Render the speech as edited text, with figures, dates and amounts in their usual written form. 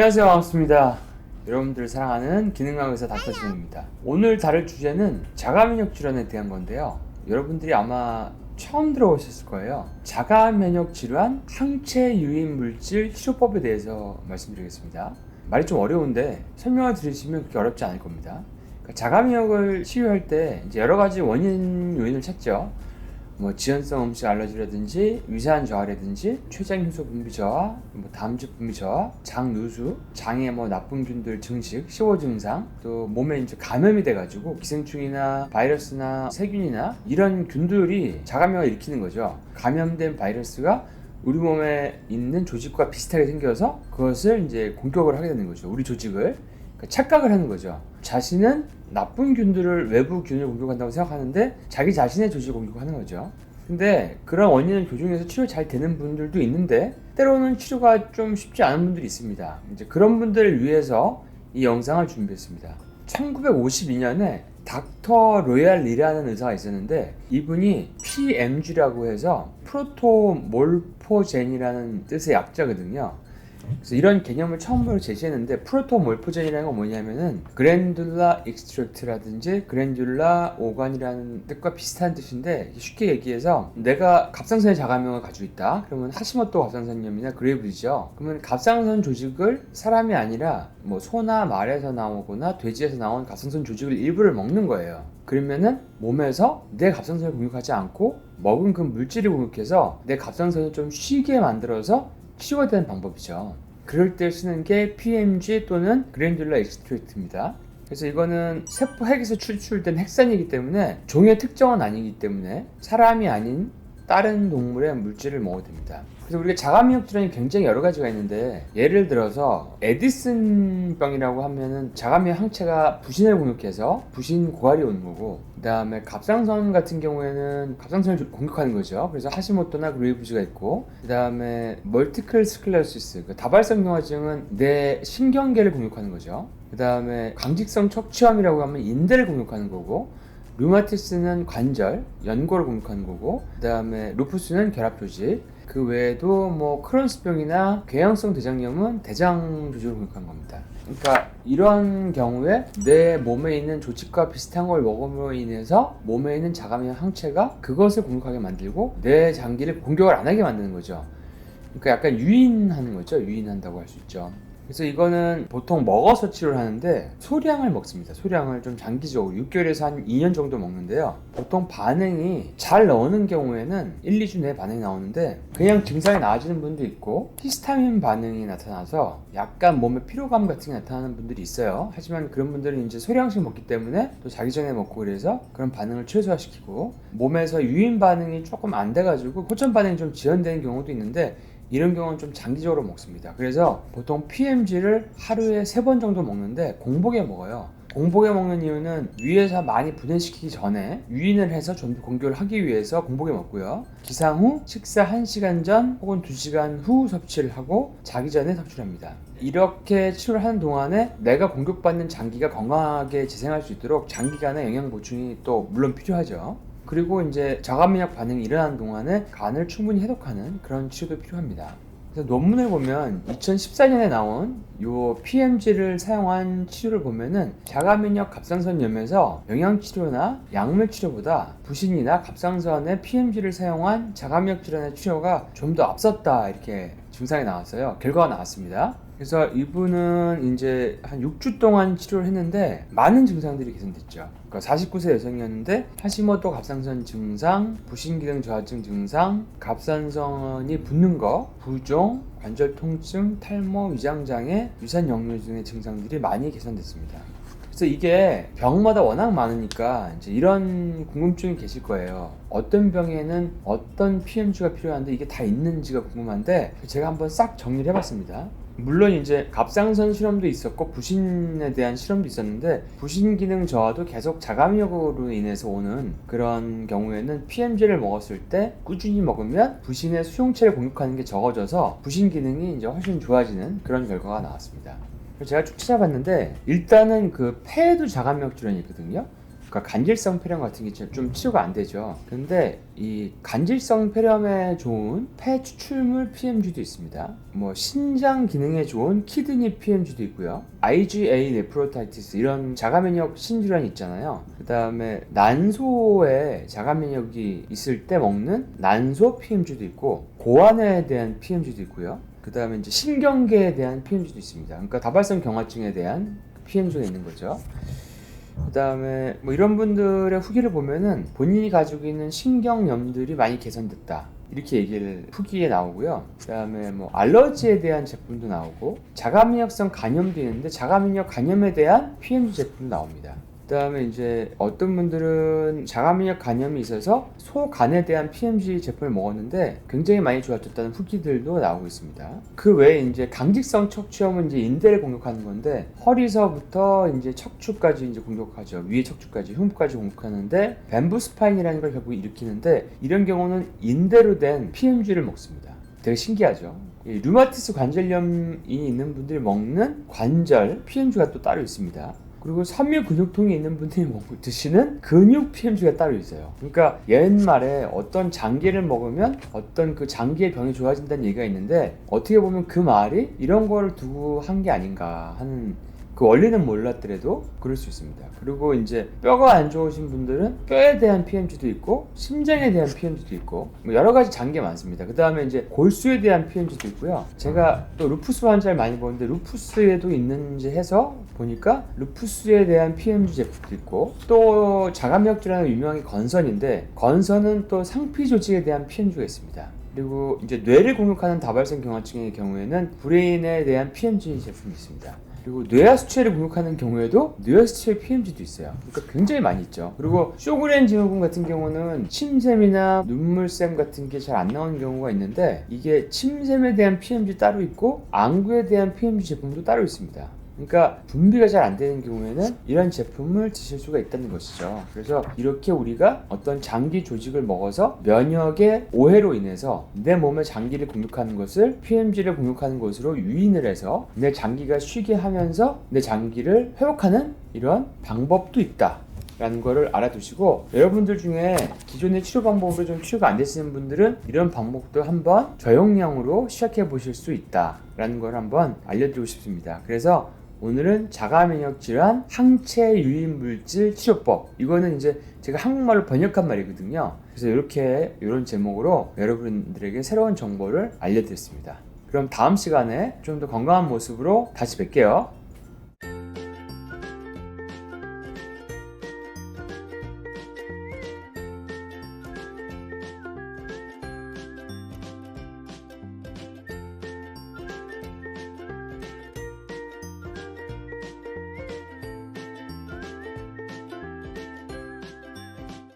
안녕하세요, 반갑습니다. 여러분들 사랑하는 기능학 의사 닥터진입니다. 오늘 다룰 주제는 자가면역 질환에 대한 건데요. 여러분들이 아마 처음 들어보셨을 거예요. 자가면역 질환 항체 유인 물질 치료법에 대해서 말씀드리겠습니다. 말이 좀 어려운데 설명을 들으시면 그렇게 어렵지 않을 겁니다. 그러니까 자가면역을 치료할 때 이제 여러 가지 원인 요인을 찾죠. 지연성 음식 알러지라든지 위산 저하라든지 췌장 효소 분비 저하, 담즙 분비 저하, 장 누수, 장에 나쁜균들 증식, 식호 증상, 또 몸에 이제 감염이 돼가지고 기생충이나 바이러스나 세균이나 이런 균들이 자가면역을 일으키는 거죠. 감염된 바이러스가 우리 몸에 있는 조직과 비슷하게 생겨서 그것을 이제 공격을 하게 되는 거죠. 우리 조직을. 착각을 하는 거죠. 자신은 나쁜 균들을 외부 균을 공격한다고 생각하는데 자기 자신의 조직을 공격하는 거죠. 근데 그런 원인을 교정해서 치료 잘 되는 분들도 있는데 때로는 치료가 좀 쉽지 않은 분들이 있습니다. 이제 그런 분들을 위해서 이 영상을 준비했습니다. 1952년에 닥터 로얄 리라는 의사가 있었는데 이분이 PMG라고 해서 프로토몰포젠이라는 뜻의 약자거든요. 그래서 이런 개념을 처음으로 제시했는데 프로토몰포젠이라는 건 뭐냐면은 그랜듈라 익스트랙트라든지 그랜듈라 오간이라는 뜻과 비슷한 뜻인데 쉽게 얘기해서 내가 갑상선의 자가면을 가지고 있다. 그러면 하시모토 갑상선염이나 그레이브즈죠. 그러면 갑상선 조직을 사람이 아니라 소나 말에서 나오거나 돼지에서 나온 갑상선 조직을 일부를 먹는 거예요. 그러면은 몸에서 내 갑상선을 공격하지 않고 먹은 그 물질을 공격해서 내 갑상선을 좀 쉬게 만들어서 치료가 되는 방법이죠. 그럴 때 쓰는 게 PMG 또는 그랜듈라 익스트랙트입니다. 그래서 이거는 세포 핵에서 추출된 핵산이기 때문에 종의 특정은 아니기 때문에 사람이 아닌 다른 동물의 물질을 먹어도 됩니다. 그래서 우리가 자가면역 질환이 굉장히 여러 가지가 있는데 예를 들어서 에디슨병이라고 하면은 자가면역 항체가 부신을 공격해서 부신 고갈이 오는 거고, 그 다음에 갑상선 같은 경우에는 갑상선을 공격하는 거죠. 그래서 하시모토나 그레이브즈가 있고, 그 다음에 멀티플 스클레로시스, 다발성 경화증은 내 신경계를 공격하는 거죠. 그 다음에 강직성 척추암이라고 하면 인대를 공격하는 거고, 류마티스는 관절, 연골을 공격하는 거고, 그 다음에 루푸스는 결합조직, 그 외에도 크론스병이나 궤양성 대장염은 대장 조직을 공격하는 겁니다. 그러니까 이런 경우에 내 몸에 있는 조직과 비슷한 걸 먹음으로 인해서 몸에 있는 자가면역 항체가 그것을 공격하게 만들고 내 장기를 공격을 안 하게 만드는 거죠. 그러니까 약간 유인하는 거죠. 유인한다고 할 수 있죠. 그래서 이거는 보통 먹어서 치료를 하는데 소량을 먹습니다. 소량을 좀 장기적으로 6개월에서 한 2년 정도 먹는데요. 보통 반응이 잘 나오는 경우에는 1, 2주 내에 반응이 나오는데 그냥 증상이 나아지는 분도 있고 히스타민 반응이 나타나서 약간 몸에 피로감 같은 게 나타나는 분들이 있어요. 하지만 그런 분들은 이제 소량씩 먹기 때문에 또 자기 전에 먹고 그래서 그런 반응을 최소화시키고 몸에서 유인 반응이 조금 안 돼가지고 호전 반응이 좀 지연되는 경우도 있는데 이런 경우는 좀 장기적으로 먹습니다. 그래서 보통 PMG를 하루에 3번 정도 먹는데 공복에 먹어요. 공복에 먹는 이유는 위에서 많이 분해시키기 전에 유인을 해서 전부 공격을 하기 위해서 공복에 먹고요. 기상 후 식사 1시간 전 혹은 2시간 후 섭취를 하고 자기 전에 섭취를 합니다. 이렇게 치료를 하는 동안에 내가 공격받는 장기가 건강하게 재생할 수 있도록 장기간의 영양 보충이 또 물론 필요하죠. 그리고 이제 자가면역 반응이 일어나는 동안에 간을 충분히 해독하는 그런 치료도 필요합니다. 그래서 논문을 보면 2014년에 나온 요 PMG를 사용한 치료를 보면은 자가면역 갑상선염에서 영양치료나 약물치료보다 부신이나 갑상선에 PMG를 사용한 자가면역 질환의 치료가 좀 더 앞섰다 이렇게 증상이 나왔어요. 결과가 나왔습니다. 그래서 이분은 이제 한 6주 동안 치료를 했는데 많은 증상들이 개선됐죠. 그러니까 49세 여성이었는데 하시모토 갑상선 증상, 부신기능 저하증 증상, 갑상선이 붓는 거, 부종, 관절 통증, 탈모, 위장장애, 유산 역류 등의 증상들이 많이 개선됐습니다. 그래서 이게 병마다 워낙 많으니까 이제 이런 궁금증이 계실 거예요. 어떤 병에는 어떤 PMG가 필요한데 이게 다 있는지가 궁금한데 제가 한번 싹 정리를 해봤습니다. 물론 이제 갑상선 실험도 있었고 부신에 대한 실험도 있었는데 부신 기능 저하도 계속 자가면역으로 인해서 오는 그런 경우에는 PMG를 먹었을 때 꾸준히 먹으면 부신의 수용체를 공격하는 게 적어져서 부신 기능이 이제 훨씬 좋아지는 그런 결과가 나왔습니다. 제가 쭉 찾아봤는데 일단은 그 폐에도 자가면역 질환이 있거든요. 그러니까 간질성 폐렴 같은 게 좀 치료가 안 되죠. 근데 이 간질성 폐렴에 좋은 폐 추출물 PMG도 있습니다. 뭐 신장 기능에 좋은 키드니 PMG도 있고요. IgA 네프로타이티스 이런 자가면역 신질환이 있잖아요. 그 다음에 난소에 자가면역이 있을 때 먹는 난소 PMG도 있고 고환에 대한 PMG도 있고요. 그 다음에 이제 신경계에 대한 PMG도 있습니다. 그러니까 다발성 경화증에 대한 PMG가 있는 거죠. 그 다음에 뭐 이런 분들의 후기를 보면은 본인이 가지고 있는 신경염들이 많이 개선됐다 이렇게 얘기를 후기에 나오고요. 그 다음에 뭐 알러지에 대한 제품도 나오고 자가면역성 간염도 있는데 자가면역 간염에 대한 PMG 제품도 나옵니다. 그 다음에 이제 어떤 분들은 자가면역 간염이 있어서 소간에 대한 PMG 제품을 먹었는데 굉장히 많이 좋아졌다는 후기들도 나오고 있습니다. 그 외에 이제 강직성 척추염은 이제 인대를 공격하는 건데 허리서부터 이제 척추까지 이제 공격하죠. 위에 척추까지 흉부까지 공격하는데 뱀부 스파인이라는 걸 결국 일으키는데 이런 경우는 인대로 된 PMG를 먹습니다. 되게 신기하죠. 이 류마티스 관절염이 있는 분들이 먹는 관절 PMG가 또 따로 있습니다. 그리고 섬유 근육통이 있는 분들이 드시는 근육 PMG가 따로 있어요. 그러니까 옛말에 어떤 장기를 먹으면 어떤 그 장기의 병이 좋아진다는 얘기가 있는데 어떻게 보면 그 말이 이런 거를 두고 한 게 아닌가 하는 그 원리는 몰랐더라도 그럴 수 있습니다. 그리고 이제 뼈가 안 좋으신 분들은 뼈에 대한 PMG도 있고 심장에 대한 PMG도 있고 뭐 여러 가지 장기가 많습니다. 그 다음에 이제 골수에 대한 PMG도 있고요. 제가 또 루푸스 환자를 많이 보는데 루푸스에도 있는지 해서 보니까 루푸스에 대한 PMG 제품도 있고 또 자가면역 질환은 유명한 게 건선인데 건선은 또 상피 조직에 대한 PMG가 있습니다. 그리고 이제 뇌를 공격하는 다발성 경화증의 경우에는 브레인에 대한 PMG 제품이 있습니다. 그리고 뇌하수체를 공격하는 경우에도 뇌하수체 PMG도 있어요. 그러니까 굉장히 많이 있죠. 그리고 쇼그렌 증후군 같은 경우는 침샘이나 눈물샘 같은 게 잘 안 나오는 경우가 있는데 이게 침샘에 대한 PMG 따로 있고 안구에 대한 PMG 제품도 따로 있습니다. 그러니까 분비가 잘 안 되는 경우에는 이런 제품을 드실 수가 있다는 것이죠. 그래서 이렇게 우리가 어떤 장기 조직을 먹어서 면역의 오해로 인해서 내 몸의 장기를 공격하는 것을 PMG를 공격하는 것으로 유인을 해서 내 장기가 쉬게 하면서 내 장기를 회복하는 이런 방법도 있다 라는 거를 알아두시고 여러분들 중에 기존의 치료 방법으로 좀 치료가 안 되시는 분들은 이런 방법도 한번 저용량으로 시작해 보실 수 있다 라는 걸 한번 알려드리고 싶습니다. 그래서 오늘은 자가면역 질환 항체 유인 물질 치료법, 이거는 이제 제가 한국말로 번역한 말이거든요. 그래서 이런 제목으로 여러분들에게 새로운 정보를 알려드렸습니다. 그럼 다음 시간에 좀 더 건강한 모습으로 다시 뵐게요.